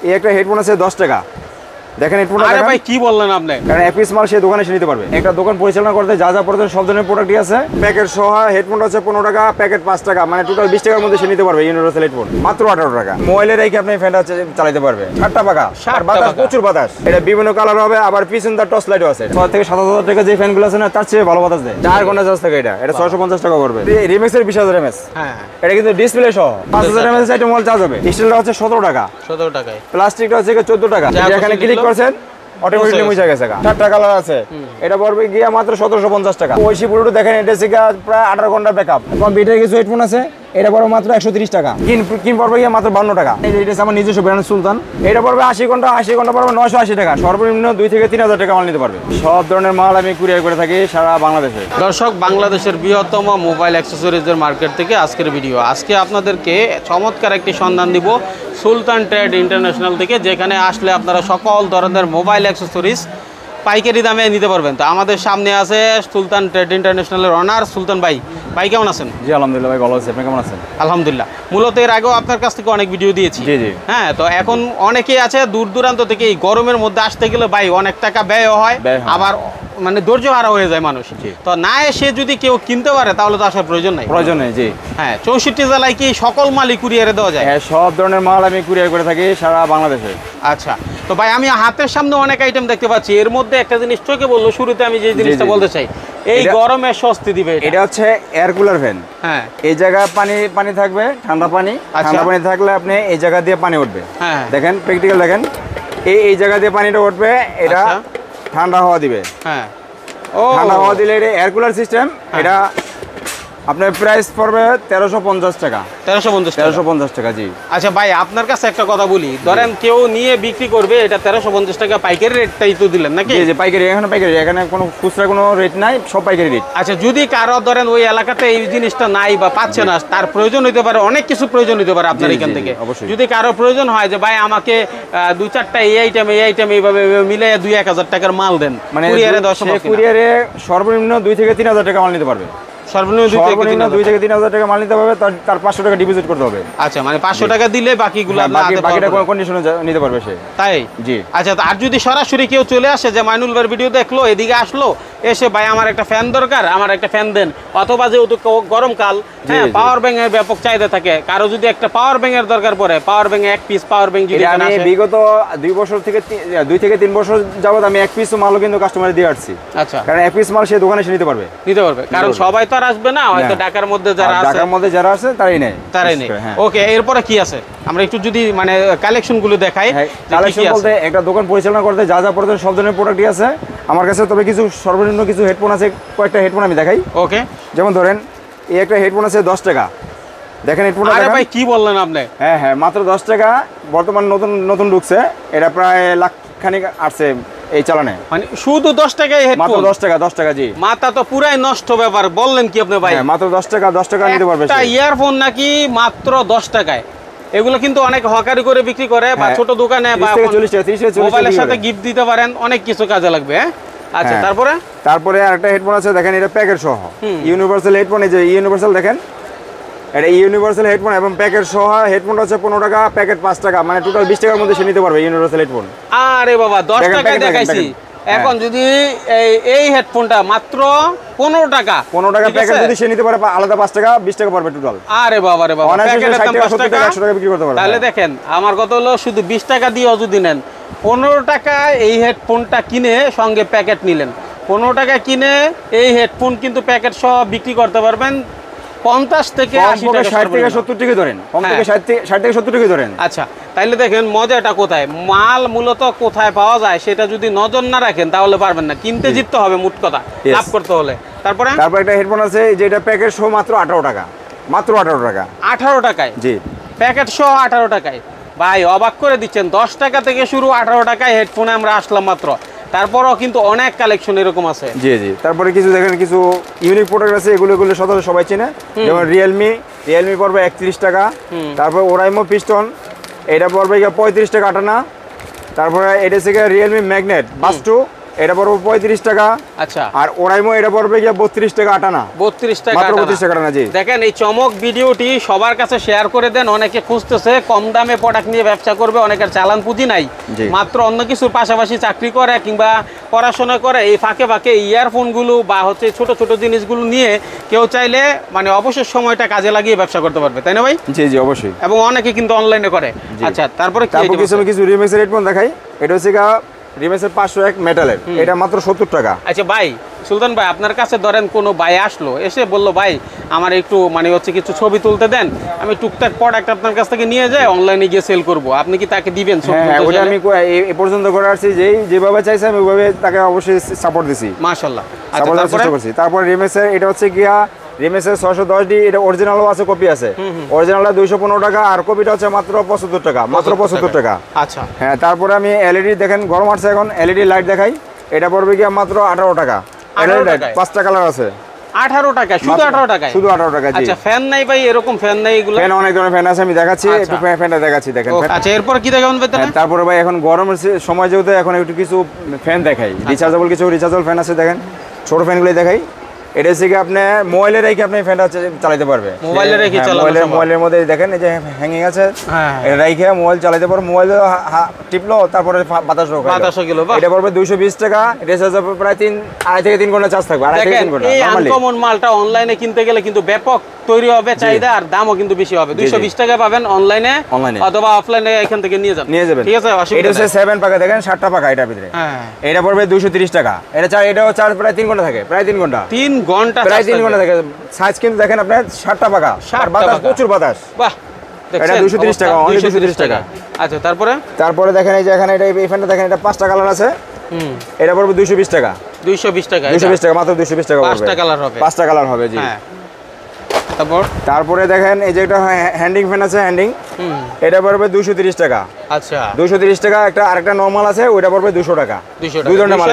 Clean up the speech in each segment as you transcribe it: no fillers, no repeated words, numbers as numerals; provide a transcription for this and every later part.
এই একটা হেডফোন আছে 10 টাকা। দেখেন হেডফোনটা আরে ভাই কি বললেন আপনি? কারণ এক পিস মাল সেই দোকানে এসে নিতে পারবে। একটা দোকান পরিচালনা করতে যা যা প্রয়োজন সব ধরনের প্রোডাক্টই আছে। প্যাকেট সহ হেডফোনটা হচ্ছে 15 টাকা, প্যাকেট 5 টাকা, মানে টোটাল 20 টাকার মধ্যে সে নিতে পারবে ইউনিভার্সাল হেডফোন মাত্র 18 টাকা। মোবাইলে রেখে আপনি ফ্যানটা চালাতে পারবে। 60 টাকা, আর বাতাস প্রচুর বাতাস। এটা বিভিন্ন কালার হবে, আবার পিছন দা টর্চ লাইটও আছে। 6 থেকে 7,000 টাকা যে ফ্যানগুলো আছে না তার চেয়ে ভালো বাতাস দেয়। 4 ঘন্টা চার্জ থাকে এটা 650 টাকা করবে। রিমিক্সের 20,000 mAh। হ্যাঁ, এটা কিন্তু ডিসপ্লে সহ 5000 mAh একটা মোবাইল চার্জ হবে। স্টিলটা হচ্ছে 17 টাকা, 17 টাকায়। প্লাস্টিকটা হচ্ছে 14 টাকা। এখানে ক্লিক করছেন অটোমেটিক্যালি মুছে গেছে। 4টা কালার আছে, এটা পড়বে গিয়া মাত্র 1750 টাকা। ওইসি পুরোটা দেখেন, এটা থেকে প্রায় 18 ঘন্টা ব্যাকআপ। এবং বিটের কিছু হেডফোন আছে, এটা পড়বে মাত্র 130 টাকা। কিন পড়বে গিয়া মাত্র 52 টাকা। এটা হচ্ছে আমার নিজস্ব ব্র্যান্ড সুলতান। এটা পড়বে 80 ঘন্টা পড়বে 980 টাকা। সর্বনিম্ন 2 থেকে 3000 টাকা মাল নিতে পারবে। সব ধরনের মাল আমি কুরিয়ার করে থাকি সারা বাংলাদেশে। দর্শক, বাংলাদেশের বৃহত্তম মোবাইল অ্যাক্সেসরিজের মার্কেট থেকে আজকের ভিডিও। আজকে আপনাদেরকে চমৎকার একটি সন্ধান দিব সুলতান ট্রেড ইন্টারন্যাশনাল থেকে, যেখানে আসলে আপনারা সকল ধরনের মোবাইল অ্যাক্সেসরিজ পাইকারি দামে নিতে পারবেন। তো আমাদের সামনে আছে সুলতান ট্রেড ইন্টারন্যাশনালের অনার সুলতান ভাই। ভাই কেমন আছেন? জি আলহামদুলিল্লাহ ভাই, ভালো আছি। আপনি কেমন আছেন? আলহামদুলিল্লাহ। মূলত এর আগেও আপনার কাছ থেকে অনেক ভিডিও দিয়েছি। জি জি। হ্যাঁ, তো এখন অনেকেই আছে দূর দূরান্ত থেকে এই গরমের মধ্যে আসতে গেলে ভাই অনেক টাকা ব্যয় হয়, আবার মানে ধৈর্য হারা হয়ে যায় মানুষ। তো না এসে যদি কেউ কিনতে পারে তাহলে তো আসার প্রয়োজন নাই। জি। হ্যাঁ, 64 জেলায় কি সকল মালই কুরিয়ারে দেওয়া যায়? হ্যাঁ, সব ধরনের মাল আমি কুরিয়ার করে থাকি সারা বাংলাদেশে। আচ্ছা, তো ভাই আমি হাতের সামনে অনেক আইটেম দেখতে পাচ্ছি। এর মধ্যে একটা জিনিস চোখে বললো, শুরুতে আমি যে জিনিসটা বলতে চাই, এই গরমে স্বস্তি দিবে এটা হচ্ছে এয়ার কুলার ফ্যান। হ্যাঁ, এই জায়গায় পানি থাকবে, ঠান্ডা পানি। ঠান্ডা পানি থাকলে আপনি এই জায়গা দিয়ে পানি উঠবে। হ্যাঁ, দেখেন প্র্যাকটিক্যাল দেখেন, এই জায়গা দিয়ে পানিটা উঠবে, এটা ঠান্ডা হাওয়া দিবে। হ্যাঁ, ঠান্ডা হাওয়া দিলে এটা এয়ার কুলার সিস্টেম। এটা আপনার প্রাইস পড়বে 1350 টাকা। 1350 টাকা। জি। আচ্ছা ভাই, আপনার কাছে একটা কথা বলি, ধরেন কেউ নিয়ে বিক্রি করবে, এটা 1350 টাকা পাইকারি রেটটাই তো দিলেন নাকি? জি, পাইকারি। এখানে কোনো খুচরা কোনো রেট নাই, সব পাইকারি রেট। আচ্ছা, যদি কারো ধরেন ওই এলাকাতে এই জিনিসটা নাই বা পাচ্ছে না, তার প্রয়োজন হইতে পারে, অনেক কিছু প্রয়োজন হইতে পারে আপনার এখান থেকে। যদি কারো প্রয়োজন হয় যে ভাই আমাকে 2-4টা এই আইটেম এইভাবে মিলে 2-1000 টাকার মাল দেন, মানে কুরিয়ারে সর্বনিম্ন 2 থেকে 3000 টাকা মাল নিতে পারবে। সর্বনিম্ন 2 থেকে 3000 টাকা মাল নিতে হবে, তার 500 টাকা ডিপোজিট করতে হবে। আচ্ছা, মানে 500 টাকা দিলে বাকিগুলো বাকিটা কোন কন্ডিশনে নিতে পারবে সে। তাই? জি। আচ্ছা, আর যদি সরাসরি কেউ চলে আসে যে মাইনুল ভাইয়ের ভিডিও দেখলো, এদিকে আসলো, এসে ভাই আমার একটা ফ্যান দরকার, আমার একটা ফ্যান দেন, অথবা যেহেতু গরমকাল, হ্যাঁ, পাওয়ার ব্যাংকের ব্যাপক চাহিদা থাকে, কারো যদি একটা পাওয়ার ব্যাংকের দরকার পড়ে, পাওয়ার ব্যাংক এক পিস পাওয়ার ব্যাংক যদি আমি বিগত 2 থেকে 3 বছর যাবত আমি এক পিস মালও কিন্তু কাস্টমারে দিয়ে আসছি। আচ্ছা, কারণ এক পিস মাল সে দোকানে এসে নিতে পারবে। কারণ সবাই তো আর আসবে না, হয়তো ঢাকার মধ্যে যারা আছে তারাই নেয়। ওকে, এরপরে কি আছে আমরা একটু যদি মানে কালেকশন গুলো দেখাই। কালেকশন বলতে একটা দোকান পরিচালনা করতে যা যা প্রয়োজন সব ধরনের প্রোডাক্টই আছে আমার কাছে। তবে কিছু সর্বনিম্ন কিছু হেডফোন আছে, কয়েকটা হেডফোন আমি দেখাই। ওকে, যেমন ধরেন এই একটা হেডফোন আছে 10 টাকা। দেখেন হেডফোনটা। আরে ভাই কি বললেন আপনি? হ্যাঁ, মাত্র 10 টাকা। বর্তমান নতুন ঢুকছে, এটা প্রায় লাখ খানিক আসছে এই চালানে। মানে শুধু 10 টাকায় হেডফোন? মাত্র 10 টাকা। জি। মাথা তো পুরাই নষ্ট ব্যাপার। বললেন কি আপনি ভাই? হ্যাঁ, মাত্র 10 টাকা নিতে পারবে। একটা ইয়ারফোন নাকি মাত্র 10 টাকায়? এগুলো কিন্তু অনেক হকারি করে বিক্রি করে, বা ছোট দোকানে বা মোবাইলের সাথে গিফট দিতে পারেন, অনেক কিছু কাজে লাগবে। হ্যাঁ, আচ্ছা, তারপরে আরেকটা হেডফোন আছে, দেখেন এটা প্যাকেট সহ ইউনিভার্সাল হেডফোন। এই যে ইউনিভার্সাল দেখেন, এটা ইউনিভার্সাল হেডফোন এবং প্যাকেট সহ হেডফোনটা হচ্ছে 15 টাকা, প্যাকেট 5 টাকা, মানে টোটাল 20 টাকার মধ্যে সে নিতে পারবে ইউনিভার্সাল হেডফোন। আরে বাবা, 10 টাকায় দেখাইছি, এখন যদি এই হেডফোনটা মাত্র 15 টাকা প্যাকেট যদি সে নিতে পারে, আলাদা 5 টাকা 20 টাকা পড়বে টোটাল। আরে বাবা রে বাবা, প্যাকেটের দাম 5 টাকা, 100 টাকা বিক্রি করতে পারবে। তাহলে দেখেন আমার কত হলো, শুধু 20 টাকা দিয়ে যদি নেন, 15 টাকায় এই হেডফোনটা কিনে সঙ্গে প্যাকেট নিলেন, 15 টাকা কিনে এই হেডফোন কিন্তু প্যাকেট সহ বিক্রি করতে পারবেন 50 থেকে 80 টাকা, 60 থেকে 70 টাকা ধরেন, কম থেকে 60 থেকে 70 টাকা ধরেন। আচ্ছা, তাইলে দেখেন মজাটা কোথায়, মাল মূলত কোথায় পাওয়া যায় সেটা যদি নজর না রাখেন তাহলে পারবেন না, কিনতে জিততে হবে মোট কথা, লাভ করতে হলে। তারপর একটা হেডফোন আছে যেটা প্যাকেট সহ মাত্র 18 টাকা। মাত্র 18 টাকা। 18 টাকায়? জি, প্যাকেট সহ 18 টাকায়। ভাই অবাক করে দিচ্ছেন, 10 টাকা থেকে শুরু, 18 টাকায় হেডফোনে আমরা আসলাম মাত্র। তারপরও কিন্তু অনেক কালেকশন এরকম আছে। জি। তারপরে কিছু দেখেন, কিছু ইউনিক প্রোডাক্ট আছে, এগুলো সবাই চেনে। যেমন রিয়েলমি পড়বে 31 টাকা। তারপর ওরাইমো পিস্টন, এটা পড়বে 35 টাকা আটানা। তারপরে এটা থেকে রিয়েলমি ম্যাগনেট বাস 2, এটা পড়বে 35 টাকা। আচ্ছা, আর ওরাইমো এটা পড়বে গিয়ে 32 টাকা আটানা। 32 টাকা মাত্র 32 টাকা আটানা। জি দেখেন এই চমক ভিডিওটি সবার কাছে শেয়ার করে দেন। অনেকে খুঁজতেছে কম দামে প্রোডাক্ট নিয়ে ব্যবসা করবে, অনেকের চালান পুঁজি নাই, মাত্র অন্য কিছুর পাশাপাশি চাকরি করে কিংবা পড়াশোনা করে, এই ফাঁকে ফাঁকে ইয়ারফোনগুলো বা হচ্ছে ছোট ছোট জিনিসগুলো নিয়ে কেউ চাইলে মানে অবসর সময়টা কাজে লাগিয়ে ব্যবসা করতে পারবে, তাই না ভাই? জি জি অবশ্যই। এবং অনেকে কিন্তু অনলাইনে করে। আচ্ছা, তারপরে কিছু রিমিক্সের হেডফোন দেখাই। এটা হচ্ছে রিমিক্সের 501 মেটালের, এটা মাত্র 70 টাকা। আচ্ছা ভাই, সুলতান ভাই আপনার কাছে ধরেন কোনো ভাই আসলো, এসে বললো ভাই আমার একটু মানে হচ্ছে কিছু ছবি তুলতে দেন, আমি টুকটাক প্রোডাক্ট আপনার কাছ থেকে নিয়ে যাই অনলাইনে গিয়ে সেল করব, আপনি কি তাকে দিবেন? হ্যাঁ, ওটা আমি এই পর্যন্ত করে আসছি, যেভাবে চাইছে আমি ওইভাবে তাকে অবশ্যই সাপোর্ট দিছি। মাশাআল্লাহ। তারপর রিমিক্সের এটা হচ্ছে গিয়া রিমিক্সের 610D, এটা অরিজিনালও আছে, কপি আছে। অরিজিনালটা 215 টাকা, আর কপিটা হচ্ছে মাত্র 75 টাকা, মাত্র 75 টাকা। আচ্ছা হ্যাঁ, তারপরে আমি এলইডি দেখেন, গরম আসছে এখন, এলইডি লাইট দেখাই। এটা পড়বে গিয়া মাত্র 18 টাকা। এলইডি লাইট 5টা কালার আছে। 18 টাকা, শুধু 18 টাকা? শুধু 18 টাকা। জি। আচ্ছা, ফ্যান নাই ভাই? এরকম ফ্যান নাই? এগুলো ফ্যান অনেক ধরনের ফ্যান আছে, আমি দেখাচ্ছি, একটু ফ্যানটা দেখাচ্ছি দেখেন। আচ্ছা, এরপর কি দেখাবেন ভাই? তারপরে ভাই এখন গরমের সময় যেহেতু এখন একটু কিছু ফ্যান দেখাই, রিচার্জেবল কিছু রিচার্জেবল ফ্যান আছে দেখেন, ছোট ফ্যানগুলো দেখাই। এটা হচ্ছে কি আপনি মোবাইলে রেখে আপনি ফ্যানটা চালাতে পারবে, মোবাইলে রেখে মোবাইলের মধ্যে দেখেন এই যে হ্যাঙ্গিং আছে, এটা রেখে মোবাইল চালাতে পারবে। মোবাইল টিপলো, তারপরে বাতাস গেল। এটা পড়বে 220 টাকা। রিচার্জ হবে প্রায় 2.5 থেকে 3 ঘন্টা চার্জ থাকবে। এই আনকমন মালটা অনলাইনে কিনতে গেলে কিন্তু ব্যাপক তৈরি হবে চাহিদা, আর দামও কিন্তু বেশি হবে। 220 টাকা পাবেন অনলাইনে অথবা অফলাইনে এখান থেকে নিয়ে যাবেন। ঠিক আছে, এটা হচ্ছে 7 পাকা দেখেন, 7টা পাকা এটার ভিতরে। এটা পড়বে 230 টাকা। এটাও চার্জ প্রায় 3 ঘন্টা থাকে, প্রায় 3 ঘন্টা। 3 ঘন্টা প্রায় 3 ঘন্টা থাকে। সাইজ কিন্তু দেখেন আপনার 7টা পাকা, আর বাতাস, প্রচুর বাতাস। বাহ, এটা 230 টাকা, অনলি 230 টাকা। আচ্ছা, তারপরে দেখেন এই যে এখানে এই ফ্যানটা দেখেন, এটা 5টা কালার আছে। এটা পড়বে 220 টাকা। 220 টাকা, 220 টাকা, মাত্র 220 টাকা পড়বে। 5টা কালার হবে, 5টা কালার হবে। জি। তারপরে দেখেন এই যে একটা হ্যান্ডিং ফ্যান আছে, হ্যান্ডিং, এটা পড়বে 230 টাকা। আচ্ছা, 230 টাকা। আরেকটা নরমাল আছে, ওইটা পড়বে 200 টাকা। দুই ধরনের মাল,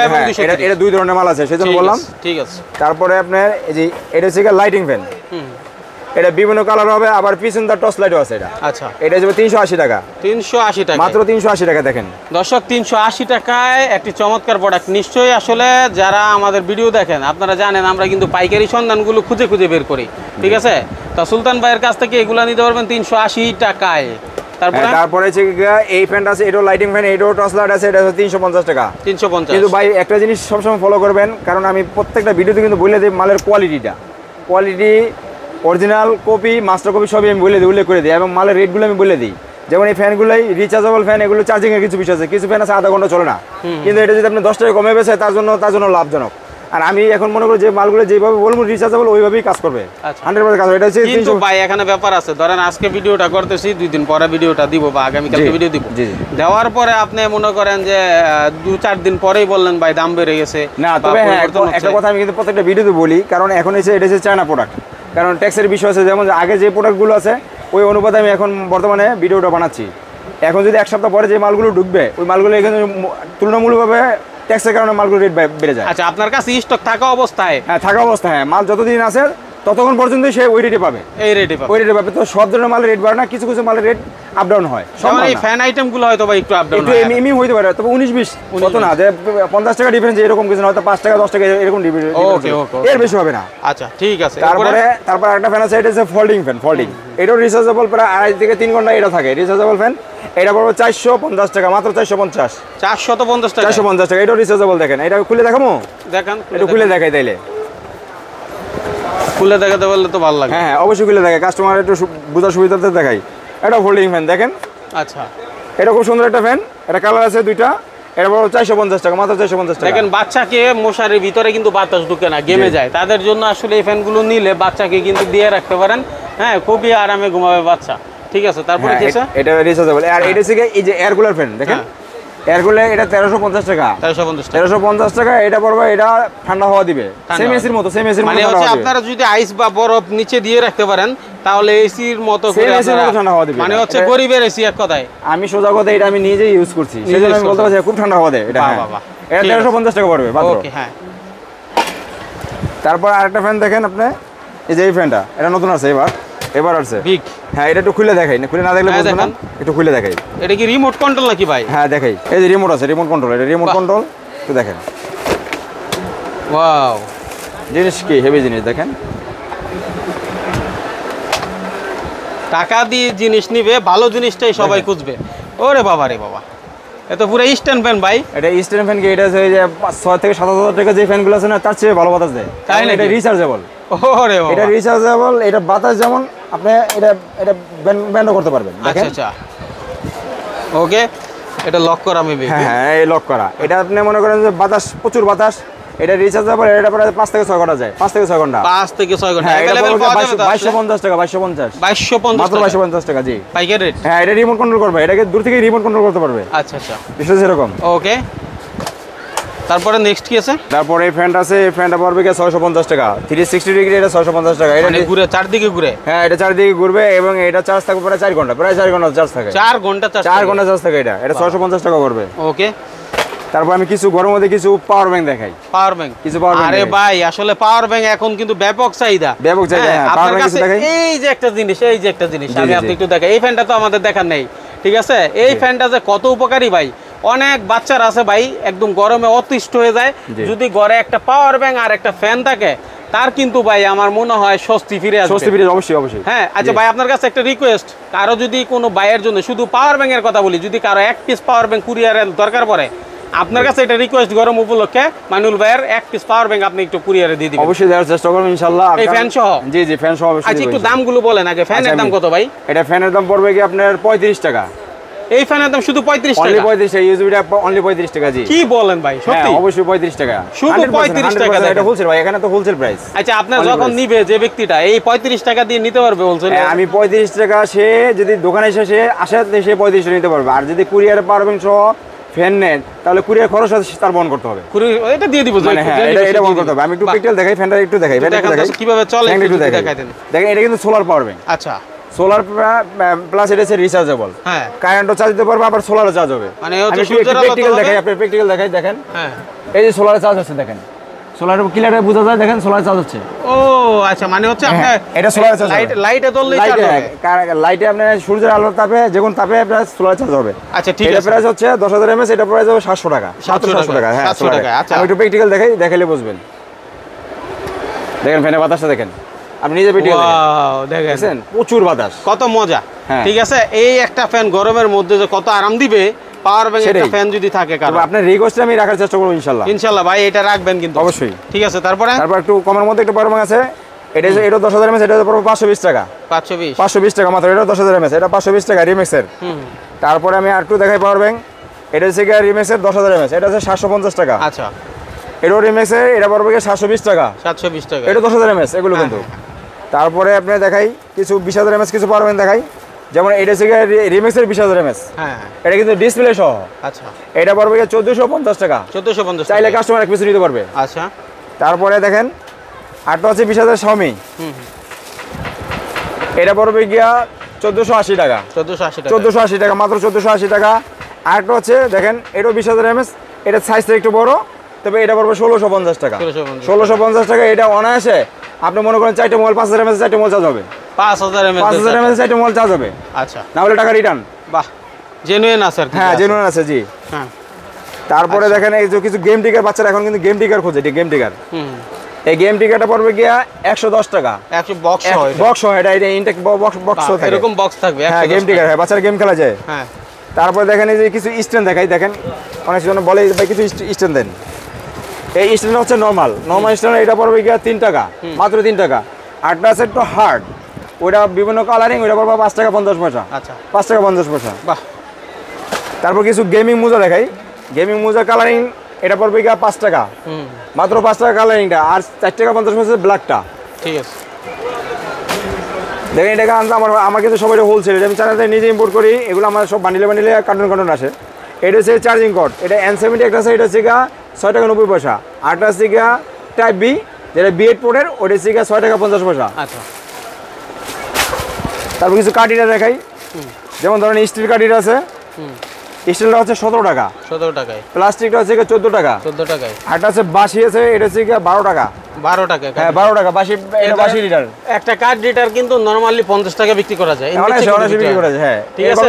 এটা দুই ধরনের মাল আছে, সেজন্য বললাম। ঠিক আছে। তারপরে আপনার এই যে এটা হচ্ছে লাইটিং ফ্যান, এটা বিভিন্ন কালার হবে, আবার পিছন দা টর্চ লাইটও আছে। এটা আচ্ছা, এটা যাবে 380 টাকা। 380 টাকা, মাত্র 380 টাকা। দেখেন দর্শক, 380 টাকায় একটি চমৎকার প্রোডাক্ট। নিশ্চয়ই আসলে যারা আমাদের ভিডিও দেখেন আপনারা জানেন আমরা কিন্তু পাইকারি সন্ধানগুলো খুঁজে খুঁজে বের করি। ঠিক আছে, তা সুলতান ভাইয়ের কাছ থেকে এগুলো নিতে পারবেন 380 টাকায়। তারপরে এই ফ্যানটা আছে, এটাও লাইটিং ফ্যান, এটাও টর্চ লাইট আছে, এটা হচ্ছে 350 টাকা। 350। কিন্তু ভাই একটা জিনিস সবসময় ফলো করবেন, কারণ আমি প্রত্যেকটা ভিডিওতে কিন্তু বলে দিই মালের quality, original copy, master copy সবই আমি উল্লেখ করে দিই, এবং মালের রেটগুলো আমি বলে দিই। যেমন এই ফ্যানগুলোই রিচার্জেবল ফ্যান, এগুলো চার্জিং এর কিছু বিষয় আছে, কিছু ফ্যান আছে আধা ঘন্টা চলে না, কিন্তু এটা যদি আপনি 10 টাকা কমে বেছে তার জন্য লাভজনক। আর আমি এখন মনে করি যে মালগুলো যেভাবে বলবো রিচার্জেবল ওইভাবেই কাজ করবে, 100% কাজ হবে। এটা হচ্ছে কিন্তু ভাই এখানে ব্যাপার আছে, ধরেন আজকে ভিডিওটা করতেছি, 2 দিন পরে ভিডিওটা দিব বা আগামী কালকে ভিডিও দিব, দেওয়ার পরে আপনি মনে করেন যে 2-4 দিন পরেই বললেন ভাই দাম বেড়ে গেছে। না, তবে হ্যাঁ একটা কথা আমি কিন্তু প্রত্যেকটা ভিডিওতে বলি, কারণ এখন এটা হচ্ছে চায়না প্রোডাক্ট, কারণ ট্যাক্সের বিষয় আছে। যেমন আগে যে প্রোডাক্টগুলো আছে ওই অনুপাতে আমি এখন বর্তমানে ভিডিওটা বানাচ্ছি। এখন যদি 1 সপ্তাহ পরে যে মালগুলো ঢুকবে, ওই মালগুলো এখানে তুলনামূলকভাবে ট্যাক্সের কারণে মালগুলো রেট বেড়ে যায়। আচ্ছা, আপনার কাছে স্টক থাকা অবস্থায়? হ্যাঁ, থাকা অবস্থায়, হ্যাঁ, মাল যতদিন আছে ততক্ষণ পর্যন্ত সে ওই রেটে পাবে, এই রেটে পাবে। তো সব ধরনের মালের রেট বাড়ে না, কিছু কিছু মালের রেট আপ ডাউন হয়। এই ফ্যান আইটেমগুলো হয়তো বা একটু আপ ডাউন হয়, এমনি হইতে পারে, তবে 19-20 কত না, যে 50 টাকা ডিফারেন্স, এরকম কিছু না, হয়তো 5 টাকা 10 টাকা এরকম ডিফারেন্স, এর বেশি হবে না। আচ্ছা, ঠিক আছে। তারপর একটা ফ্যান আছে, এটা হচ্ছে ফোল্ডিং ফ্যান, এটাও রিচার্জেবল, প্রায় 2.5 থেকে 3 ঘন্টা এটা থাকে, রিচার্জেবল ফ্যান। এটা পড়বে 450 টাকা, মাত্র 450 টাকা। 450 টাকা, এটাও রিচার্জেবল। দেখেন, এটা খুলে দেখাবো, দেখেন একটু খুলে দেখাই তাইলে। খুলে দেখাতে পারলে তো ভালো লাগে। হ্যাঁ, অবশ্যই খুলে দেখাই, কাস্টমার একটু বোঝার সুবিধাতে দেখাই। এটা ফোল্ডিং ফ্যান দেখেন। আচ্ছা, এটা খুব সুন্দর একটা ফ্যান, এটা কালার আছে 2টা, এটা বড় 450 টাকা, মাত্র 450 টাকা। দেখেন, বাচ্চাকে মশারির ভিতরে কিন্তু বাতাস ঢুকে না, গেমে যায়, তাদের জন্য আসলে এই ফ্যানগুলো নিলে বাচ্চাকে কিন্তু দিয়ে রাখতে পারেন। হ্যাঁ, খুবই আরামে ঘুমাবে বাচ্চা। ঠিক আছে, তারপরে কি আছে? এটা রিচার্জেবল। আর এটা হচ্ছে এই যে এয়ার কুলার ফ্যান দেখেন, এয়ার কুলার, এটা 1350 টাকা। 1350 টাকা। এটা পড়বে, এটা ঠান্ডা হাওয়া দিবে, সেম এসির মতো, মানে হচ্ছে আপনারা যদি আইস বা বরফ নিচে দিয়ে রাখতে পারেন তাহলে এসির মতো করে ঠান্ডা হাওয়া দিবে, মানে হচ্ছে গরিবের এসি এক কথায়। আমি সোজা কথা, এটা আমি নিজেই ইউজ করছি, সেজন্য আমি বলতে পারছি খুব ঠান্ডা হাওয়া দেয় এটা। এটা 1350 টাকা পড়বে মাত্র। ওকে, হ্যাঁ। তারপর আরেকটা ফ্যান দেখেন আপনি, এই যে এই ফ্যানটা, এটা নতুন আছে, এবার আসছে বিগ। হ্যাঁ, এটা একটু খুলে দেখাই, না খুলে না দেখলে বুঝবেন না, একটু খুলে দেখাই। এটা কি রিমোট কন্ট্রোল নাকি ভাই? হ্যাঁ, দেখাই, এই যে রিমোট আছে, রিমোট কন্ট্রোল, এটা রিমোট কন্ট্রোল, একটু দেখেন। ওয়াও, জিনিস কি হেভি জিনিস দেখেন। টাকা দিয়ে জিনিস নিবে, ভালো জিনিসটাই সবাই খুঁজবে। ওরে বাবা রে বাবা, এত পুরো স্ট্যান্ড ফ্যান ভাই। এটা স্ট্যান্ড ফ্যান কি, এটা হচ্ছে এই যে 6 থেকে 7,000 টাকা যে ফ্যানগুলো আছে না, তার চেয়ে ভালো বাতাস দেয়। তাই নাকি? এটা রিচার্জেবল। ওরে বাবা, এটা রিচার্জেবল, এটা বাতাস যেমন আপনি এটা ব্যান্ডও করতে পারবেন আচ্ছা দেখেন। আচ্ছা, ওকে, এটা লক করা মেবি। হ্যাঁ, এই লক করা। এটা আপনি মনে করেন যে বাতাস, প্রচুর বাতাস, এটা রিচার্জেবল। এটা প্রায় 5 থেকে 6 ঘন্টা যায়, 5 থেকে 6 ঘন্টা। 5 থেকে 6 ঘন্টা হ্যাঁ, এটা अवेलेबल পড়বে পাওয়া যাবে তো? 2250 টাকা, 2250 2250 মাত্র টাকা 2250 টাকা, জি। পাইকারি রেট। হ্যাঁ, এটা রিমোট কন্ট্রোল করবে, এটাকে দূর থেকে রিমোট কন্ট্রোল করতে পারবে, আচ্ছা আচ্ছা, বিষয় এরকম। ওকে, তারপরে নেক্সট কি আছে? তারপরে এই ফ্যানটা আছে, এই ফ্যানটা পড়বে কি 650 টাকা, 360 ডিগ্রি, এটা 650 টাকা। এটা মানে ঘুরে চারদিকে ঘুরে? হ্যাঁ, এটা চারদিকে ঘুরবে এবং এটা চার্জ থাকবে প্রায় 4 ঘন্টা, প্রায় 4 ঘন্টা চার্জ থাকে। 4 ঘন্টা চার্জ? 4 ঘন্টা চার্জ থাকে এটা 650 টাকা পড়বে। ওকে, তারপর আমি কিছু গরমের মধ্যে কিছু পাওয়ার ব্যাংক দেখাই। Power bank? কিছু পাওয়ার ব্যাংক। আরে ভাই, আসলে পাওয়ার ব্যাংক এখন কিন্তু ব্যাপক চাহিদা। ব্যাপক চাহিদা, হ্যাঁ। আপনার পাওয়ার ব্যাংক কাছে কিছু দেখাই। এই যে একটা জিনিস, এই যে একটা জিনিস জি, আমি জি, আপনি জি। একটু দেখাই। এই ফ্যানটা তো আমাদের দেখার নেই, ঠিক আছে? এই ফ্যানটা যে কত উপকারী ভাই, অনেক বাচ্চারা আছে ভাই একদম গরমে অতিষ্ঠ হয়ে যায়। জি। যদি ঘরে একটা পাওয়ার ব্যাংক আর একটা ফ্যান থাকে, তার কিন্তু ভাই আমার মনে হয় স্বস্তি ফিরে আসবে। স্বস্তি ফিরে, অবশ্যই অবশ্যই। হ্যাঁ, আচ্ছা জি। ভাই, আপনার কাছে একটা রিকোয়েস্ট, কারো যদি কোনো ভাইয়ের জন্য, শুধু পাওয়ার ব্যাংকের কথা বলি, যদি কারো 1 পিস পাওয়ার ব্যাংক কুরিয়ারের দরকার পড়ে, আপনার কাছে এটা রিকোয়েস্ট, গরম উপলক্ষে মাইনুল ভাইয়ের 1 পিস পাওয়ার ব্যাংক আপনি একটু কুরিয়ারে দিয়ে দিবেন। অবশ্যই দেওয়ার চেষ্টা করব ইনশাআল্লাহ। এই ফ্যান সহ? জি জি, ফ্যান সহ অবশ্যই। আচ্ছা, একটু দেব। দামগুলো বলেন আগে। ফ্যানের দাম কত ভাই? এটা ফ্যানের দাম পড়বে কি আপনার 35 টাকা। এই ফ্যানের দাম শুধু 35 অনলি টাকা? 35 টাকা, ইউজিবিটা অনলি 35 টাকা, জি। কি বলেন ভাই, হ্যাঁ, সত্যি? অবশ্যই 35 টাকা। শুধু 35 টাকা? এটা হোলসেল ভাই, এখানে তো হোলসেল প্রাইস। আচ্ছা, আপনার Only যখন price। নিবে যে ব্যক্তিটা, এই 35 টাকা দিয়ে নিতে পারবে বলছেন? হ্যাঁ, আমি 35 টাকা, সে যদি দোকানে এসে সে আসে সে 35 টাকা নিতে পারবে। আর যদি কুরিয়ারে পারবেন সহ ফ্যান নেন, তাহলে কুরিয়ার খরচ আছে তার বহন করতে হবে। এটা দিয়ে দিব, মানে হ্যাঁ, এটা বহন করতে হবে। আমি একটু প্র্যাকটিক্যাল দেখাই, ফ্যানটা একটু দেখাই, ফ্যানটা একটু দেখাই কিভাবে চলে ফ্যানটা একটু একটু দেখাই। দেখাই দেন। দেখেন, এটা কিন্তু সোলার পাওয়ার ব্যাংক। আচ্ছা, সোলার প্লাস এটা হচ্ছে রিচার্জেবল। হ্যাঁ, কারেন্টও চার্জ দিতে পারবে, আবার সোলারও চার্জ হবে। মানে আমি হচ্ছে একটু সূর্যের আলো প্র্যাকটিক্যাল তো দেখাই, হবে? আপনি প্র্যাকটিক্যাল দেখাই, দেখেন। হ্যাঁ, এই যে সোলারে চার্জ হচ্ছে, দেখেন সোলারে ক্লিয়ারে বোঝা যায়, দেখেন সোলার চার্জ হচ্ছে। ও আচ্ছা, মানে হচ্ছে হ্যাঁ, আপনার এটা সোলার চার্জ হবে। লাইটে জ্বললেই চার্জ হবে? লাইটে আপনার সূর্যের আলোর তাপে, যখন তাপে আপনার সোলার চার্জ হবে। আচ্ছা, ঠিক এটা আছে। প্রাইস হচ্ছে 10,000 mAh, এটা প্রাইস হবে 700 টাকা। 700 টাকা, হ্যাঁ 700 টাকা, আচ্ছা। আমি একটু প্র্যাকটিক্যাল দেখাই, দেখাইলে বুঝবেন। দেখেন ফ্যানের বাতাসটা দেখেন, আপনি নিজে প্র্যাকটিক্যাল ওয়াও, দেখেন দেখেন, প্রচুর বাতাস, কত মজা। হ্যাঁ। ঠিক আছে, এই একটা ফ্যান গরমের মধ্যে যে কত আরাম দিবে, পাওয়ার ব্যাংক একটা সেটাই। ফ্যান যদি থাকে কারো। তবে আপনার রিকোয়েস্টে আমি রাখার চেষ্টা করবো ইনশাআল্লাহ। ইনশাআল্লাহ ভাই, এটা রাখবেন কিন্তু অবশ্যই। ঠিক আছে, তারপরে তারপর একটু কমের মধ্যে একটু পাওয়ার ব্যাংক আছে, এটা 10,000 mAh, এটা পড়বে 520 টাকা। 520? 520 টাকা মাত্র, এটা 10,000 mAh, এটা 520 টাকা রিমেক্সের। হুম, তারপরে আমি আর একটু দেখাই পাওয়ার ব্যাংক, এটা হচ্ছে গিয়ে রিমেক্সের 10,000 mAh, এটা হচ্ছে 750 টাকা। আচ্ছা, এটাও রিমেক্সের, এটা পড়বে গিয়ে 720 টাকা। 720 টাকা। এটা 10,000 mAh, এগুলো হ্যাঁ, কিন্তু। তারপরে আপনি দেখাই কিছু 20,000 mAh কিছু পাওয়ার ব্যাংক দেখাই, যেমন এটা হচ্ছে গিয়ে রিমেক্সের 20,000 mAh, হ্যাঁ, এটা কিন্তু ডিসপ্লে সহ। আচ্ছা, এটা পড়বে গিয়ে 1450 টাকা। 1450 চাইলে টাকা। কাস্টমার এক পিছু নিতে পারবে। আচ্ছা, তারপরে দেখেন আরটা হচ্ছে 20,000 Xiaomi, হুম, এটা পড়বে গিয়া 1480 টাকা। 1480 টাকা। 1480 টাকা, মাত্র 1480 টাকা। আরেকটা হচ্ছে দেখেন, এটাও 20,000 mAh, এটা সাইজটা একটু বড়, তবে এটা পড়বে 1650 টাকা। 1650 1650 টাকা, এটা অনায়াসে আপনি মনে করেন 4টে মোবাইল 5,000 mAh 4টে মোবাইল চার্জ হবে। 5000 mAh 5,000 mAh 4টে মোবাইল চার্জ হবে, আচ্ছা, না হলে টাকা রিটার্ন। বাহ, জেনুইন আছে আর কি। হ্যাঁ, জেনুইন আছে, জি। হ্যাঁ, তারপরে দেখেন এই যে কিছু গেম টিকার, বাচ্চারা এখন কিন্তু গেম টিকার খোঁজে, গেম টিকার। হুম, এই গেম টিকারটা পড়বে গিয়া 110 টাকা। 100 বক্স হয় এটা? বক্স হয়, এটা ইনটেক বক্স থাকে, এরকম বক্স থাকবে? হ্যাঁ, 110 গেম টিকার, হ্যাঁ, বাচ্চারা গেম খেলা যায়। হ্যাঁ, তারপরে দেখেন এই যে কিছু স্ট্যান্ড দেখাই, দেখেন অনেক জন বলে ভাই কিছু স্ট্যান্ড দেন। এই স্ট্যান্ড হচ্ছে নর্মাল স্ট্যান্ড, এটা পড়বে গিয়া 3 টাকা, মাত্র 3 টাকা। আরটা আছে একটু হার্ড, ওইটা বিভিন্ন কালারিং, ওইটা পড়বে 5 টাকা 50 পয়সা। আচ্ছা, 5 টাকা 50 পয়সা। বাহ, তারপর কিছু গেমিং মোজা দেখাই, গেমিং মোজা কালারিং, এটা পড়বে গিয়া 5 টাকা, হুম, মাত্র 5 টাকা কালারিংটা। আর 4 টাকা 50 পয়সা ব্ল্যাকটা। ঠিক আছে। দেখেন এটা আনতে আমার কিন্তু সবাই হোলসেল, এটা আমি চায়না নিজে ইম্পোর্ট করি, এগুলো আমার সব বান্ডিলে বান্ডিলে কার্টন আসে। এটা হচ্ছে চার্জিং কর্ড, এটা N70 একটা আছে, এটা হচ্ছে গা 6 টাকা 90 পয়সা। আরটা হচ্ছে গা টাইপ বি, যেটা B8 পোর্টের, ওটা হচ্ছে গা 6 টাকা 50 পয়সা। আচ্ছা, তারপর কিছু কাটিটা দেখাই, যেমন ধরেন স্টিল কাটিটা আছে, হুম, স্টিলটা হচ্ছে 17 টাকা, 17 টাকায়। প্লাস্টিকটা হচ্ছে গা 14 টাকা। 14 টাকায়। আরটা হচ্ছে বাসি আছে, এটা হচ্ছে গা 12 টাকা। 12 টাকা। হ্যাঁ 12 টাকা 82 লিটার। একটা কার্ড লিটার কিন্তু নরমালি 50 টাকা বিক্রি করা যায়। অনেকে বিক্রি করা যায়, হ্যাঁ ঠিক আছে।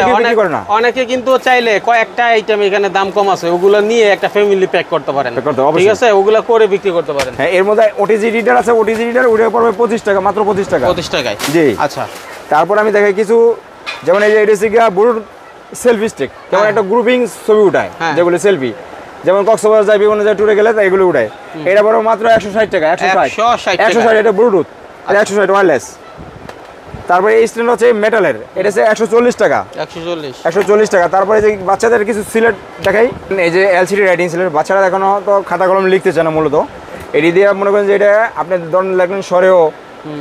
অনেকে কিন্তু চাইলে কয়েকটা আইটেম এখানে দাম কম আছে, ওগুলো নিয়ে একটা ফ্যামিলি প্যাক করতে পারেন, ঠিক আছে, ওগুলো করে বিক্রি করতে পারেন। হ্যাঁ এর মধ্যে ওটিজি লিটার আছে, ওটিজি লিটার ওটা পড়বে 25 টাকা, মাত্র 25 টাকা। 25 টাকায়, জি। আচ্ছা, তারপর আমি দেখাই কিছু, যেমন এই যে এটা হচ্ছে ব্লুটুথ সেলফি স্টিক, যেমন একটা গ্রুপিং ছবি উঠায়, যেগুলো সেলফি, যেমন কক্সবাজার যায়, বিভিন্ন জায়গায় ট্যুরে গেলে এগুলো উঠায়। এটা বড় মাত্র 160 টাকা। 160 এটা ব্লুটুথ, এটা 160 ওয়্যারলেস। তারপরে এই স্ট্যান্ড হচ্ছে মেটালের, এটা হচ্ছে 140 টাকা। 140 টাকা। তারপরে যে বাচ্চাদের কিছু সিলেট দেখাই, এই যে এলসিডি রাইটিং সিলেট, বাচ্চারা এখনো তো খাতা কলম লিখতে চায় না মূলত, এটি দিয়ে মনে করেন যে এটা আপনি ধরুন লেখলেন সরেও,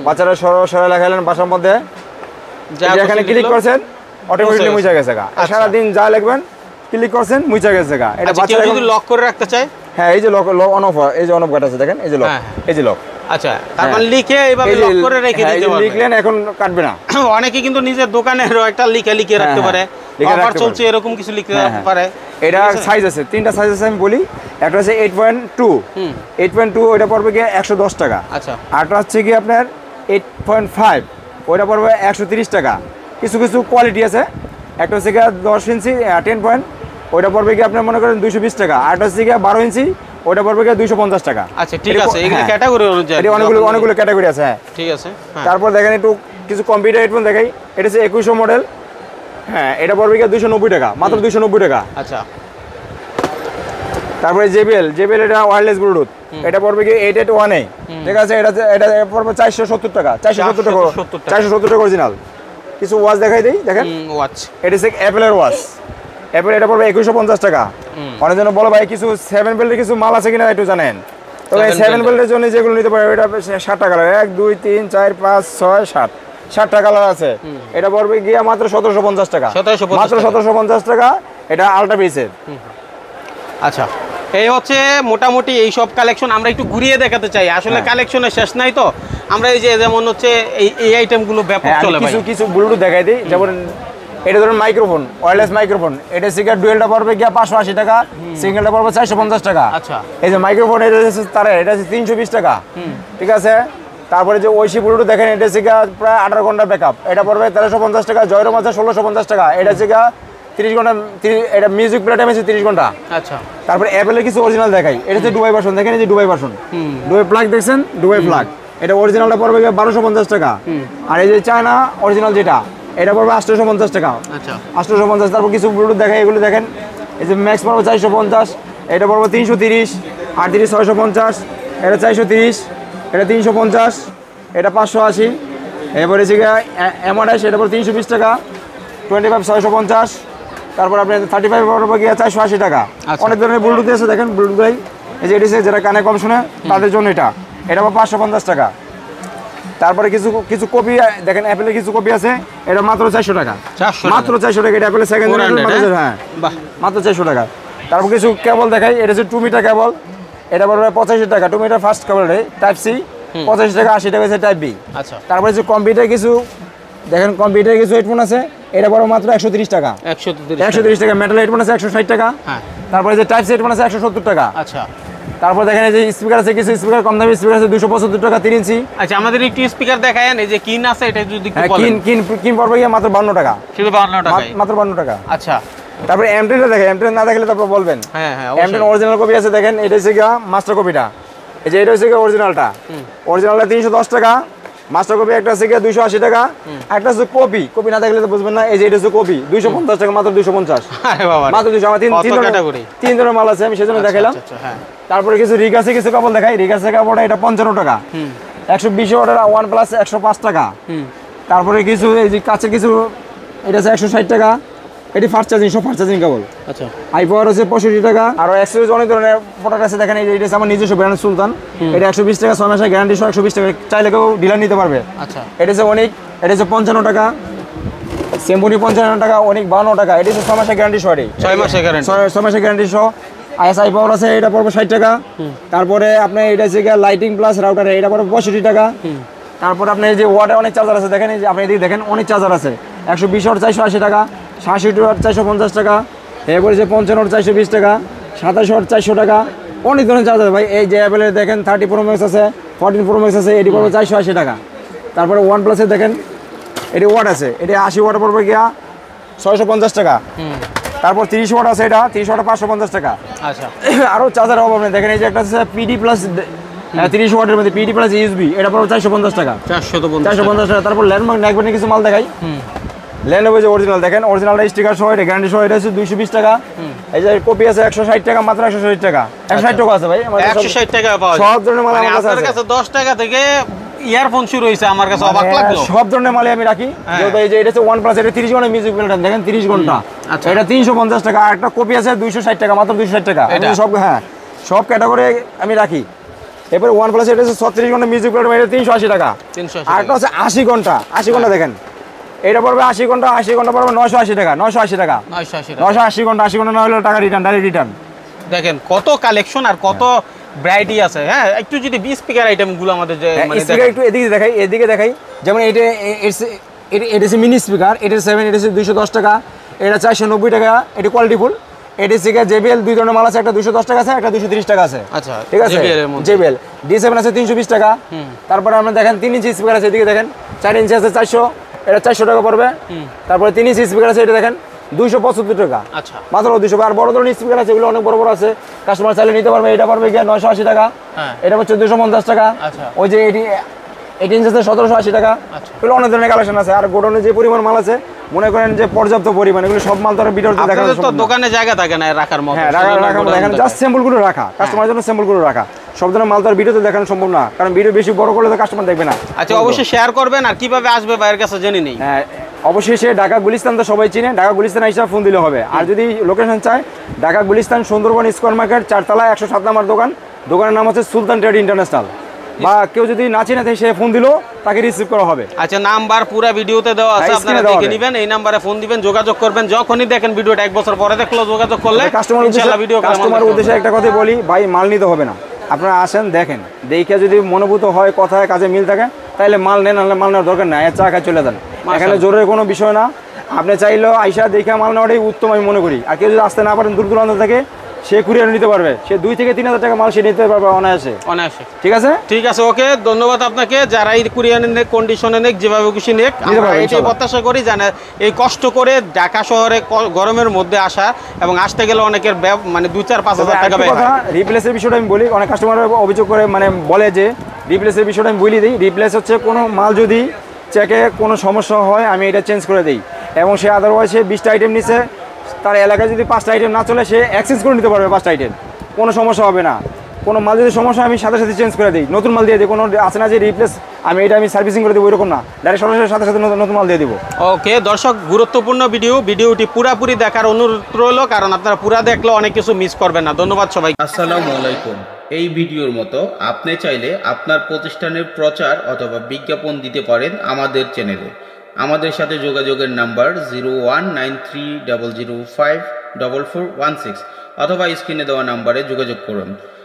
বাচ্চারা সরে লেখালেন বাসার মধ্যে, এখানে ক্লিক করছেন অটোমেটিক্যালি মুছে গেছে। সারাদিন যা লিখবেন ক্লিক করছেন মুছে গেছে। এটা বাচ্চারা যদি লক করে রাখতে চায়, হ্যাঁ এই যে লক অন অফ, এই যে অন অফ গাট আছে দেখেন, এই যে লক, এই যে লক। আচ্ছা, তারপর লিখে এইভাবে লক করে রেখে দিতে পারবেন। লিখলেন এখন কাটবে না। অনেকে কিন্তু নিজের দোকানেরও একটা লিখে রাখতে পারে, অফার চলছে এরকম কিছু লিখতে পারে। এটা সাইজ আছে, তিনটা সাইজ আছে আমি বলি। একটা হচ্ছে 8.2, ওইটা পড়বে গিয়ে 110 টাকা। আচ্ছা। আরটা হচ্ছে কি আপনার 8.5, ওইটা পড়বে 130 টাকা। কিছু কিছু কোয়ালিটি আছে। একটা হচ্ছে গিয়ে 10 ইঞ্চি 10 পয়েন্ট, ওইটা পড়বে কি আপনার মনে করেন 220 টাকা। আরটা হচ্ছে গিয়ে 12 ইঞ্চি, ওইটা পড়বে গিয়ে 250 টাকা। আচ্ছা, ঠিক আছে, এগুলো ক্যাটাগরি অনুযায়ী, এটা অনেকগুলো ক্যাটাগরি আছে। হ্যাঁ ঠিক আছে। তারপর দেখেন একটু কিছু কম্পিউটার হেডফোন দেখাই। এটা হচ্ছে 2100 মডেল। হ্যাঁ এটা পড়বে গিয়ে 290 টাকা, মাত্র 290 টাকা। আচ্ছা। তারপরে জেবিএল, এটা ওয়্যারলেস ব্লুটুথ, এটা পড়বে কি 881A, ঠিক আছে। এটা পড়বে 470 টাকা। 470 টাকা অরিজিনাল। কিছু ওয়াচ দেখাই দেই, দেখেন ওয়াচ, এটা হচ্ছে অ্যাপেলের ওয়াচ। অ্যাপেল, এটা পড়বে 2150 টাকা। অনেকজন বলো ভাই কিছু 7 বেল্টের কিছু মাল আছে কিনা একটু জানেন। তো এই 7 বেল্টের জন্য যেগুলো নিতে পারে, এটা 7টা কালার, 1 2 3 4 5 6 7, 7টা কালার আছে। এটা পড়বে গিয়া মাত্র 1750 টাকা, মাত্র 1750 টাকা। এটা আলট্রা পিসের। আচ্ছা, এই হচ্ছে মোটামুটি এই সব কালেকশন। আমরা একটু ঘুরিয়ে দেখাতে চাই, আসলে কালেকশনের শেষ নাই তো। আমরা এই যে যেমন হচ্ছে এই আইটেমগুলো ব্যাপক চলে ভাই। কিছু ব্লুটুথ দেখাই দিই, যেমন এটা ধরুন মাইক্রোফোন, ওয়্যারলেস মাইক্রোফোন, এটা সিগার ডুয়েলটা পড়বে গিয়া 580 টাকা, সিঙ্গেলটা পড়বে 450 টাকা। আচ্ছা। এই যে মাইক্রোফোন, এটা হচ্ছে তারে, এটা হচ্ছে 320 টাকা, ঠিক আছে। তারপরে যে ঐশী ব্লুটুথ দেখেন, এটা সিগা প্রায় 18 ঘন্টা ব্যাকআপ, এটা পড়বে 1350 টাকা। জয়রম আছে 1650 টাকা, এটা সিগা 30 ঘন্টা, এটা মিউজিক প্লে টাইম আছে 30 ঘন্টা। আচ্ছা। তারপরে অ্যাপেলের কিছু অরিজিনাল দেখাই, এটা হচ্ছে ডুবাই ভার্সন, দেখেন এই যে ডুবাই ভার্সন, ডুবাই প্লাগ দেখছেন, ডুবাই প্লাগ, এটা অরিজিনালটা পড়বে 1250 টাকা। আর এই যে চায়না অরিজিনাল যেটা, এটা পড়বে 850 টাকা। আচ্ছা, 850। তারপর কিছু ব্লুটুথ দেখাই, এগুলো দেখেন, এই যে ম্যাক্স পড়বে 450, এটা পড়বে 330, 38 650, এটা 430, এটা 350, এটা 580। এরপরে হচ্ছে M28, এটা পড়বে 320 টাকা, 25 650। তারপর আপনি 35 পড়বে গিয়ে 480 টাকা। অনেক ধরনের ব্লুটুথ আছে, দেখেন ব্লুটুথ ভাই, এই যে এটি যারা কানে কম শুনে তাদের জন্য এটা আবার 550 টাকা। তারপরে কিছু কপি দেখেন, অ্যাপেলের কিছু কপি আছে, এটা মাত্র 400 টাকা, মাত্র 400 টাকা। এটা অ্যাপেলের সেকেন্ড জেনারেশন, হ্যাঁ মাত্র 400 টাকা। তারপর কিছু কেবল দেখাই, এটা হচ্ছে 2 মিটার কেবল, এটা পড়বে 85 টাকা। 2 মিটার ফার্স্ট কেবল, টাইপ সি 85 টাকা, 80 টাকা হচ্ছে টাইপ বি। আচ্ছা। তারপরে যে কম্পিউটার কিছু দেখেন, কম্পিউটার কিছু হেডফোন আছে, এটা পড়বে মাত্র 130 টাকা। 130 টাকা। মেটাল হেডফোন আছে 160 টাকা। তারপরে যে টাইপ সি হেডফোন আছে 170 টাকা। আচ্ছা। তারপর দেখেন এই যে স্পিকার আছে, কিছু স্পিকার কম দামি স্পিকার আছে 275 টাকা 3 ইঞ্চি। আচ্ছা, আমাদের একটু স্পিকার দেখায়েন। এই যে কিন আছে, এটা যদি একটু বলেন। কিন পড়বে গিয়ে মাত্র 52 টাকা, শুধু 52 টাকা, মাত্র 52 টাকা। আচ্ছা। তারপরে M10 দেখেন, M10 না দেখলে তারপর বলবেন। হ্যাঁ হ্যাঁ, M10 অরিজিনাল কপি আছে, দেখেন এটা হচ্ছে গিয়া মাস্টার কপিটা, এই যে এটা হচ্ছে গিয়া অরিজিনালটা। অরিজিনালটা 310 টাকা, মাস্টার কপি একটা আছে গিয়া 280 টাকা, একটা হচ্ছে কপি না দেখলে তো বুঝবেন না। এই যে এটা হচ্ছে কপি 250 টাকা, মাত্র 250। আরে বাবা, মাত্র 200। আমার তিন ধরনের মাল আছে, আমি সেজন্য দেখাইলাম। তারপরে কিছু রিগ আছে, কিছু কাপড় দেখাই। রিগ আছে কাপড়টা, এটা 55 টাকা। 120 ওয়াটের OnePlus 105 টাকা। তারপরে কিছু এই যে কাছের কিছু, এটা আছে 160 টাকা। এটি ফাস্ট চার্জিং, সব ফাস্ট চার্জিং কেবল। আচ্ছা। আই পাওয়ার আছে 65 টাকা। আর অ্যাক্সেসরিজ অনেক ধরনের প্রোডাক্ট আছে, দেখেন এটা আছে আমার নিজস্ব ব্র্যান্ড সুলতান, এটা 120 টাকা, 6 মাসের গ্যারান্টি সহ 120 টাকা, চাইলে কেউ ডিলার নিতে পারবে। আচ্ছা। এটা আছে অনেক, এটা আছে 55 টাকা। সেম্পনি 55 টাকা, অনেক 52 টাকা। এটা আছে 6 মাসের গ্যারান্টি সহ, 6 মাসের গ্যারান্টি, 6 মাসের গ্যারান্টি সহ। আই পাওয়ার আছে, এটা পড়বে 60 টাকা। তারপরে আপনার এটা আছে লাইটিং প্লাস রাউটার, এটা পড়বে 65 টাকা। তারপর আপনি এই যে ওয়াটার অনেক চার্জার আছে, দেখেন এই যে আপনি এদিকে দেখেন অনেক চার্জার আছে, 120 ওয়াট 480 টাকা, 60 ওয়াট 450 টাকা, এরপরে যে 55 ওয়াট 420 টাকা, 27 ওয়াট 400 টাকা। অনেক ধরনের চার্জার ভাই। এই যে অ্যাপেলের দেখেন 30 Pro Max আছে, 14 Pro Max আছে, এটি পড়বে 480 টাকা। তারপরে OnePlus-এর দেখেন এটি ওয়াট আছে, এটি 80 ওয়াট পড়বে গিয়া 650 টাকা। তারপর 30 ওয়াট আছে, এটা 30 ওয়াট 550 টাকা। আচ্ছা, আরও চার্জার অভাব নেই, দেখেন এই যে একটা আছে PD প্লাস 30 ওয়াটের মধ্যে PD প্লাস USB, এটা পড়বে 450 টাকা। 450 টাকা। তারপর ল্যান্ডমার্ক নেকবেন কিছু মাল দেখাই। ল্যান্ডমার্ক যে অরিজিনাল দেখেন, অরিজিনালটা স্টিকার সহ, এটা গ্যারান্টি সহ, এটা হচ্ছে 220 টাকা। এই যে কপি আছে 160 টাকা, মাত্র 160 টাকা। 160 টাকা আছে ভাই, 160 টাকা পাওয়া যায়। সব ধরনের মাল আমার কাছে আপনার কাছে 10 টাকা থেকে ইয়ারফোন শুরু হইছে, আমার কাছে অবাক লাগলো। সব ধরনের মালই আমি রাখি। যেহেতু এই যে এটা হচ্ছে OnePlus, এটা 30 ঘন্টা মিউজিক প্লেয়ার দেখেন, 30 ঘন্টা। আচ্ছা, এটা 350 টাকা। আর একটা কপি আছে 260 টাকা, মাত্র 260 টাকা। সব সব ক্যাটাগরি আমি রাখি। এরপরে OnePlus এটা হচ্ছে 36 ঘন্টা মিউজিক প্লেয়ার, এটা 380 টাকা। আর একটা হচ্ছে 80 ঘন্টা। 80 ঘন্টা দেখেন, এটা পড়বে 80 ঘন্টা। 80 ঘন্টা পড়বে 980 টাকা। 980 টাকা। 980 ঘন্টা। 80 ঘন্টা না হলে টাকা রিটার্ন, ডাইরেক্ট রিটার্ন। দেখেন কত কালেকশন আর কত ভ্যারাইটি আছে। হ্যাঁ, একটু যদি স্পিকার আইটেমগুলো আমাদের যে মানে স্পিকার একটু এদিকে দেখাই। যেমন এটা হচ্ছে মিনি স্পিকার, এটা 7, এটা হচ্ছে 210 টাকা, এটা 490 টাকা। এটা কোয়ালিটি ফুল। এটা হচ্ছে JBL, দুই ধরনের মাল আছে, একটা 210 টাকা আছে, একটা 230 টাকা আছে। আচ্ছা, ঠিক আছে। JBL D7 আছে 320 টাকা। তারপরে আমরা দেখেন 3 ইঞ্চি স্পিকার আছে, এদিকে দেখেন 4 ইঞ্চি আছে 400, এটা 400 টাকা পড়বে। তারপরে 3 ইঞ্চি স্পিকার আছে, এটা দেখেন 275 টাকা। আচ্ছা, মাত্র 200। আর বড় ধরনের স্পিকার আছে, এগুলো অনেক বড় বড় আছে, কাস্টমার চাইলে নিতে পারবে। এটা পারবে গিয়ে 980 টাকা। এটা হচ্ছে 250 টাকা। ওই যে এটি 18 ইঞ্চি আছে 1780 টাকা। এগুলো অনেক ধরনের কালেকশন আছে। আর গোডাউনে যে পরিমাণ মাল আছে, মনে করেন যে পর্যাপ্ত পরিমাণ, এগুলো সব মাল তো আর ভিডিওতে দেখানো সম্ভব না। দোকানে জায়গা থাকে না রাখার মতো। হ্যাঁ, এখানে জাস্ট স্যাম্পলগুলো রাখা, কাস্টমারের জন্য স্যাম্পলগুলো রাখা। সব ধরনের মাল তো আর ভিডিওতে দেখানো সম্ভব না, কারণ ভিডিও বেশি বড় করলে তো কাস্টমার দেখবে না। আচ্ছা, অবশ্যই শেয়ার করবেন। আর কিভাবে আসবে ভাইয়ের কাছে জেনে নেই। হ্যাঁ, অবশ্যই সে ঢাকা গুলিস্তান তো সবাই চিনে, ঢাকা গুলিস্তান হিসাবে ফোন দিলে হবে। আর যদি লোকেশন চায়, ঢাকা গুলিস্তান সুন্দরবন স্কয়ার মার্কেট 4 তলা 107 নম্বর দোকান। দোকানের নাম হচ্ছে সুলতান ট্রেড ইন্টারন্যাশনাল। বা কেউ যদি না চিনে থাকে, সে ফোন দিলেও তাকে রিসিভ করা হবে। আচ্ছা, নাম্বার পুরো ভিডিওতে দেওয়া আছে, আপনারা দেখে নেবেন। এই নাম্বারে ফোন দিবেন, যোগাযোগ করবেন। যখনই দেখেন ভিডিওটা 1 বছর পরে দেখলো, যোগাযোগ করলে কাস্টমার উদ্দেশ্যে একটা কথা বলি, ভাই মাল নিতে হবে না, আপনারা আসেন, দেখেন, দেখে যদি মনোভূত হয়, কথায় কাজে মিল থাকে, তাহলে মাল নেন, নাহলে মাল নেওয়ার দরকার নাই, চা খায় চলে যান। এখানে জোরের কোনো বিষয় না। আপনি চাইলেও আইসা দেখে মাল নেওয়াটাই উত্তম আমি মনে করি। আর কেউ যদি আসতে না পারেন, দূর দূরান্ত থেকে, সে কুরিয়ার নিতে পারবে। সে 2 থেকে 3 হাজার টাকা মাল সে নিতে পারবে অনায়াসে। ঠিক আছে, ঠিক আছে। ওকে, ধন্যবাদ আপনাকে। যারা এই কুরিয়ার নেক, কন্ডিশনে নেক, যেভাবে খুশি নেক, আমরা এটাই প্রত্যাশা করি। জানে এই কষ্ট করে ঢাকা শহরে গরমের মধ্যে আসা, এবং আসতে গেলে অনেকের মানে 2-4-5 হাজার টাকা ব্যয় হয়। রিপ্লেসের বিষয়টা আমি বলি, অনেক কাস্টমার অভিযোগ করে, মানে বলে যে রিপ্লেসের বিষয়টা আমি বলি দিই। রিপ্লেস হচ্ছে কোনো মাল যদি চেকে কোনো সমস্যা হয়, আমি এটা চেঞ্জ করে দিই। এবং সে আদারওয়াইজ সে 20টা আইটেম নিছে, তার এলাকায় যদি 5টা আইটেম না চলে, সে এক্সচেঞ্জ করে নিতে পারবে 5টা আইটেম, কোনো সমস্যা হবে না। কোনো মাল যদি সমস্যা, আমি সাথে সাথে চেঞ্জ করে দিই, নতুন মাল দিয়ে দিই। কোনো আছে না যে রিপ্লেস আমি সার্ভিসিং করে দেবো, এরকম না, ডাইরেক্ট সরাসরি সাথে সাথে নতুন মাল দিয়ে দেবো। ওকে দর্শক, গুরুত্বপূর্ণ ভিডিওটি পুরাপুরি দেখার অনুরোধ রইল, কারণ আপনারা পুরা দেখলে অনেক কিছু মিস করবেন না। ধন্যবাদ সবাই। আসসালামু আলাইকুম। এই ভিডিওর মতো আপনি চাইলে আপনার প্রতিষ্ঠানের প্রচার অথবা বিজ্ঞাপন দিতে পারেন আমাদের চ্যানেলে। আমাদের সাথে যোগাযোগের নাম্বার 019300544416 অথবা স্ক্রিনে দেওয়া নাম্বারে যোগাযোগ করুন।